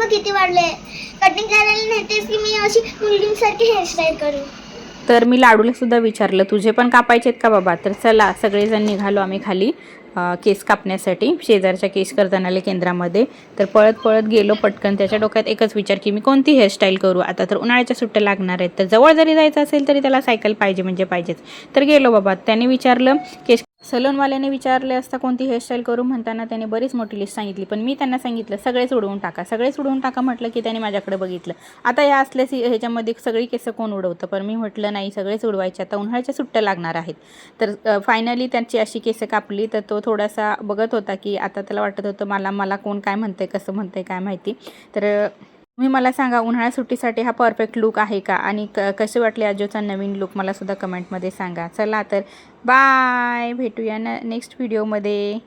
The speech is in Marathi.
बघ किती वाढले. कटिंग करायला नेतेस की मी अशी मुलगींसारखी हेअरस्टाईल करू. तर मी लाडूला सुद्धा विचारलं तुझे पण कापायचे आहेत का बाबा. तर चला सगळेजण निघालो आम्ही खाली केस कापण्यासाठी शेजारच्या केस कर्तनालय केंद्रामध्ये. तर पळत पळत गेलो पटकन. त्याच्या डोक्यात एकच विचार की मी कोणती हेअरस्टाईल करू. आता तर उन्हाळ्याच्या सुट्ट्या लागणार आहेत, तर जवळ जरी जायचं असेल तरी त्याला सायकल पाहिजे म्हणजे पाहिजेच. तर गेलो बाबा. त्याने विचारलं केस सलूनवाल्याने विचारले असता कोणती हेअरस्टाईल करू म्हणताना त्याने बरीच मोठी लिस्ट सांगितली. पण मी त्यांना सांगितलं सगळेच उडवून टाका, सगळेच उडवून टाका म्हटलं की त्याने माझ्याकडे बघितलं. आता या असल्या ह्याच्यामध्ये सगळी केस कोण उडवतं. पण मी म्हटलं नाही सगळेच उडवायचे, आता उन्हाळ्याच्या सुट्ट्या लागणार आहेत. तर फायनली त्यांची अशी केस कापली. तर तो थोडासा बघत होता की आता त्याला वाटत होतं मला कोण काय म्हणतंय कसं म्हणतंय काय माहिती. तर तुम्ही मला सांगा उन्हाळ्या सुट्टीसाठी हा परफेक्ट लुक आहे का, आणि कसे वाटले आजोचा नवीन लुक मला सुद्धा कमेंटमध्ये सांगा. चला तर बाय, भेटूया नेक्स्ट व्हिडिओमध्ये.